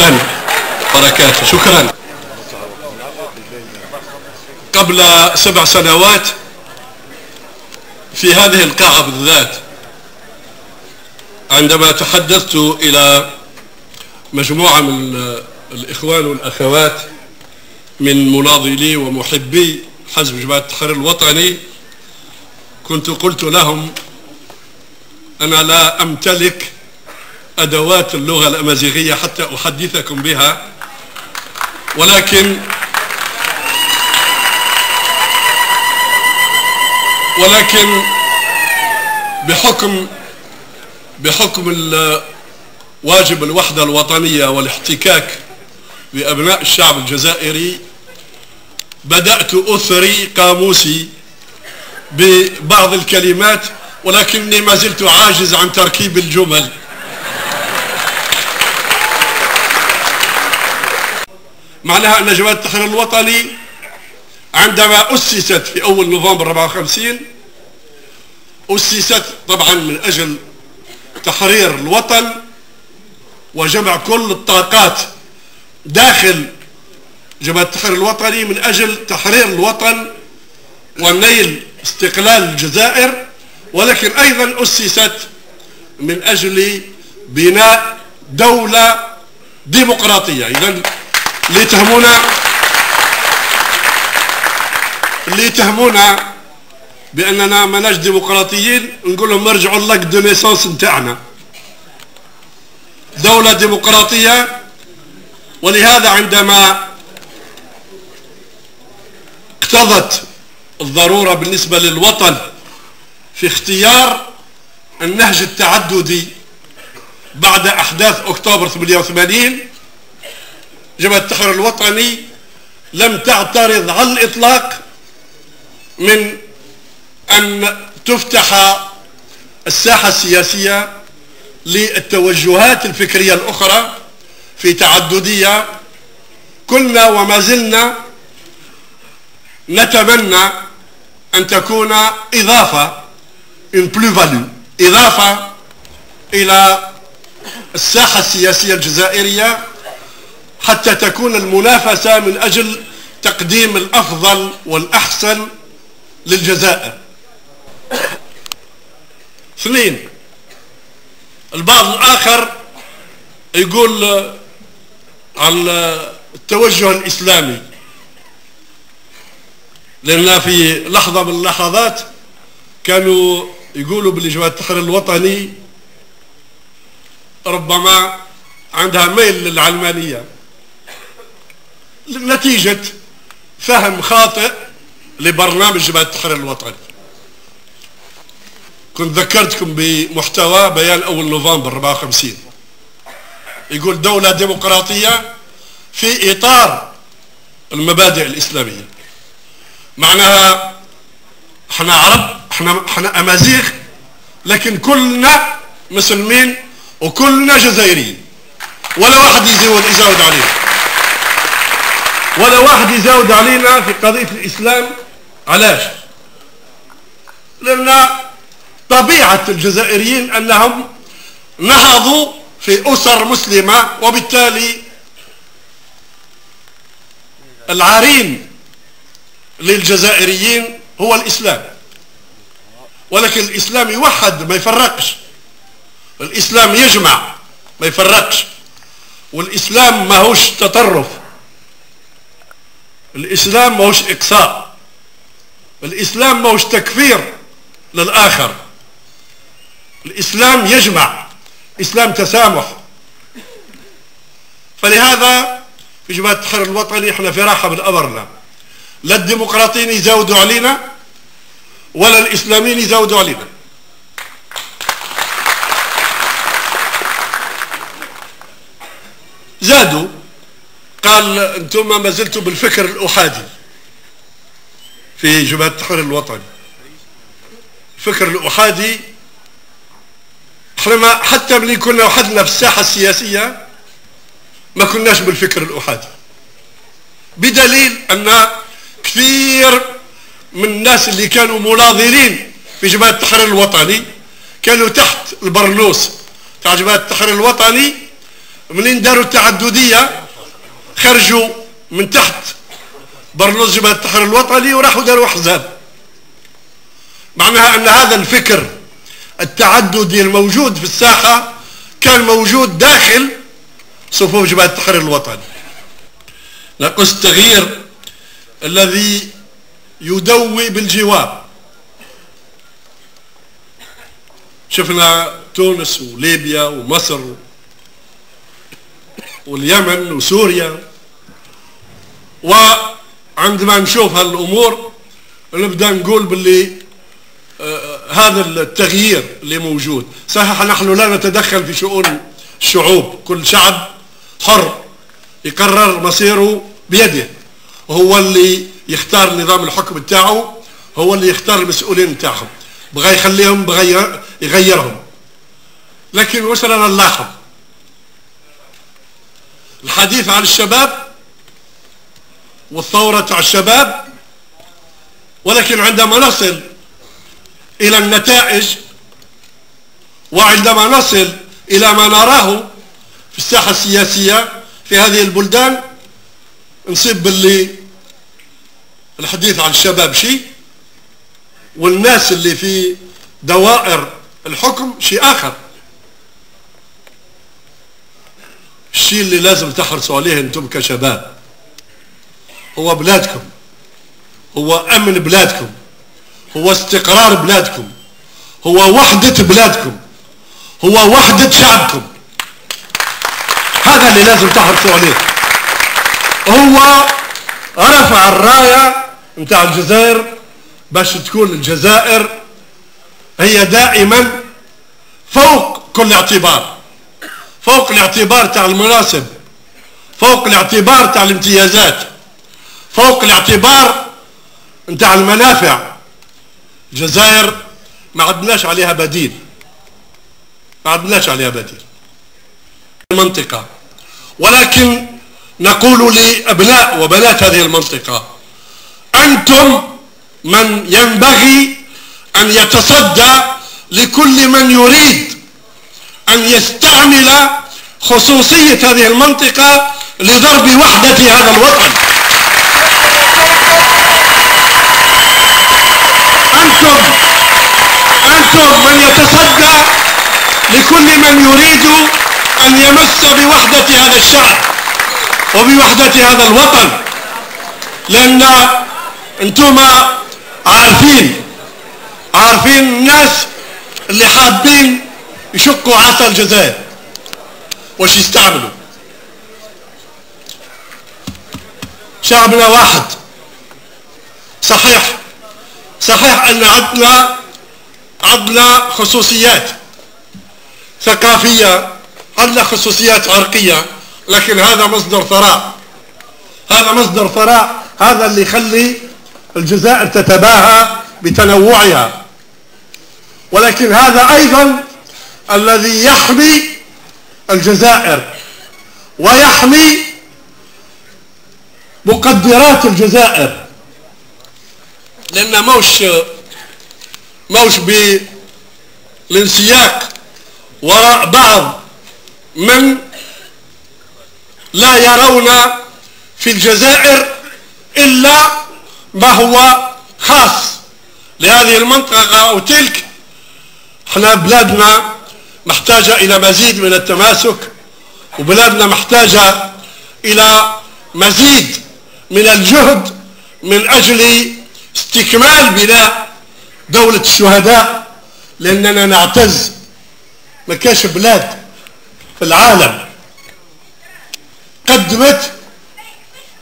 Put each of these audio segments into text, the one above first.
الله وبركاته. شكرا. قبل 7 سنوات في هذه القاعة بالذات، عندما تحدثت إلى مجموعة من الإخوان والأخوات من مناضلي ومحبي حزب جماعة التحرير الوطني، كنت قلت لهم: أنا لا أمتلك أدوات اللغة الأمازيغية حتى أحدثكم بها، ولكن بحكم واجب الوحدة الوطنية والاحتكاك بأبناء الشعب الجزائري، بدأت أثري قاموسي ببعض الكلمات، ولكني ما زلت عاجز عن تركيب الجمل. معناها أن جماعة التحرير الوطني عندما أسست في أول نوفمبر 54 أسست طبعا من أجل تحرير الوطن وجمع كل الطاقات داخل جماعة التحرير الوطني من أجل تحرير الوطن ونيل استقلال الجزائر، ولكن أيضا أسست من أجل بناء دولة ديمقراطية. إذن اللي يتهمونا بأننا مناش ديمقراطيين نقول لهم ارجعوا لك دو نيسانس نتاعنا، دولة ديمقراطية. ولهذا عندما اقتضت الضرورة بالنسبة للوطن في اختيار النهج التعددي بعد أحداث أكتوبر 88، جماعة التحرير الوطني لم تعترض على الإطلاق من أن تفتح الساحة السياسية للتوجهات الفكرية الأخرى في تعددية. كنا وما زلنا نتمنى أن تكون إضافة إضافة إلى الساحة السياسية الجزائرية، حتى تكون المنافسة من أجل تقديم الأفضل والأحسن للجزائر. 2، البعض الآخر يقول على التوجه الإسلامي، لأن في لحظة من اللحظات كانوا يقولوا باللي جماعة التحرير الوطني ربما عندها ميل للعلمانية نتيجة فهم خاطئ لبرنامج جماعة التحرير الوطني. كنت ذكرتكم بمحتوى بيان أول نوفمبر 54، يقول دولة ديمقراطية في إطار المبادئ الإسلامية. معناها احنا عرب، احنا أمازيغ، لكن كلنا مسلمين وكلنا جزائريين، ولا واحد يزود علينا، ولا واحد يزود علينا في قضية الإسلام. علاش؟ لأن طبيعة الجزائريين أنهم نهضوا في أسر مسلمة، وبالتالي العرين للجزائريين هو الإسلام. ولكن الإسلام يوحد ما يفرقش، الإسلام يجمع ما يفرقش، والإسلام ما هوش تطرف، الإسلام ما هوش إقصاء، الإسلام ما هوش تكفير للآخر، الإسلام يجمع، إسلام تسامح. فلهذا في جماعة التحرير الوطني احنا في راحة من أمرنا، لا الديمقراطيين يزودوا علينا ولا الإسلاميين يزودوا علينا. زادوا، قال انتم ما زلتوا بالفكر الأحادي في جماعة التحرير الوطني. الفكر الأحادي احنا ما حتى ملي كنا وحدنا في الساحة السياسية ما كناش بالفكر الأحادي، بدليل أن كثير من الناس اللي كانوا مناضلين في جماعة التحرير الوطني كانوا تحت البرنوس تاع جماعة التحرير الوطني منين داروا التعددية خرجوا من تحت برنامج جبهة التحرير الوطني وراحوا داروا أحزاب. معناها أن هذا الفكر التعددي الموجود في الساحة كان موجود داخل صفوف جبهة التحرير الوطني. ناقص التغيير الذي يدوي بالجوار. شفنا تونس وليبيا ومصر واليمن وسوريا، وعندما نشوف هالأمور نبدأ نقول باللي هذا التغيير اللي موجود صحيح. نحن لا نتدخل في شؤون الشعوب، كل شعب حر يقرر مصيره بيده، وهو اللي يختار نظام الحكم بتاعه، هو اللي يختار المسؤولين بتاعهم، بغى يخليهم بغى يغيرهم. لكن وصلنا نلاحظ الحديث عن الشباب والثورة على الشباب، ولكن عندما نصل إلى النتائج وعندما نصل إلى ما نراه في الساحة السياسية في هذه البلدان نصيب باللي الحديث عن الشباب شيء والناس اللي في دوائر الحكم شيء آخر. الشيء اللي لازم تحرصوا عليه انتم كشباب هو بلادكم، هو أمن بلادكم، هو استقرار بلادكم، هو وحدة بلادكم، هو وحدة شعبكم. هذا اللي لازم تحرصوا عليه. هو رفع الراية نتاع الجزائر باش تكون الجزائر هي دائما فوق كل اعتبار، فوق الاعتبار تاع المناصب، فوق الاعتبار تاع الامتيازات، فوق الاعتبار نتاع المنافع. الجزائر ما عدناش عليها بديل، ما عدناش عليها بديل المنطقة. ولكن نقول لأبناء وبنات هذه المنطقة أنتم من ينبغي أن يتصدى لكل من يريد أن يستعمل خصوصية هذه المنطقة لضرب وحدة هذا الوطن. أنتم من يتصدى لكل من يريد أن يمس بوحدة هذا الشعب وبوحدة هذا الوطن، لأن أنتم عارفين الناس اللي حابين يشقوا عصا الجزائر واش يستعملوا. شعبنا واحد. صحيح أن عندنا خصوصيات ثقافية، عندنا خصوصيات عرقية، لكن هذا مصدر ثراء، هذا مصدر ثراء، هذا اللي يخلي الجزائر تتباهى بتنوعها. ولكن هذا أيضا الذي يحمي الجزائر ويحمي مقدرات الجزائر، لأن موش بالانسياق وراء بعض من لا يرون في الجزائر إلا ما هو خاص لهذه المنطقة أو تلك. احنا بلادنا محتاجة إلى مزيد من التماسك، وبلادنا محتاجة إلى مزيد من الجهد من أجل استكمال بناء دولة الشهداء، لأننا نعتز ما كاش بلاد في العالم قدمت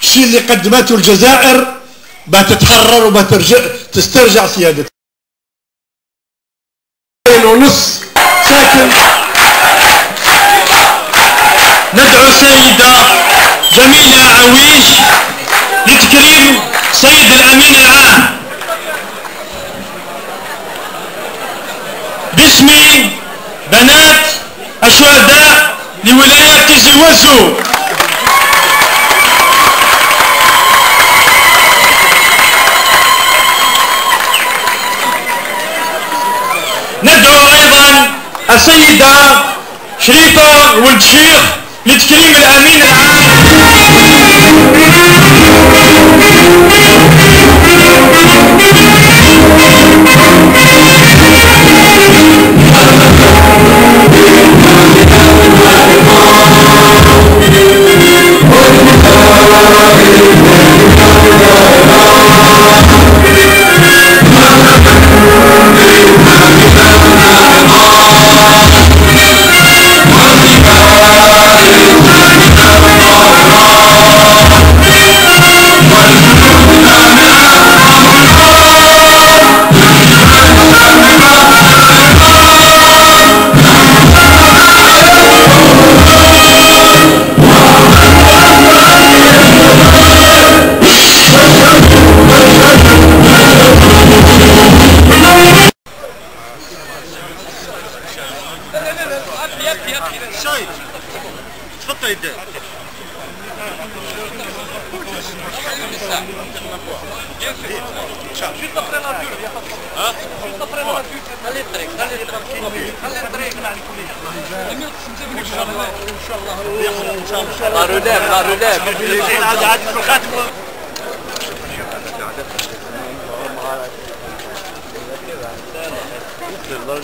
الشيء اللي قدمته الجزائر بتتحرر وبتسترجع سيادتها. ونص ساكن. ندعو السيدة جميلة عويش لتكريم سيد الأمين العام باسم بنات الشهداء لولاية تيزي وزو. ندعو أيضا السيدة شريفة ولد الشيخ لتكريم الأمين العام شايف تفضل يدك خلي الطريق خلي الطريق ان شاء الله غارولاب عاد في الخاتم الله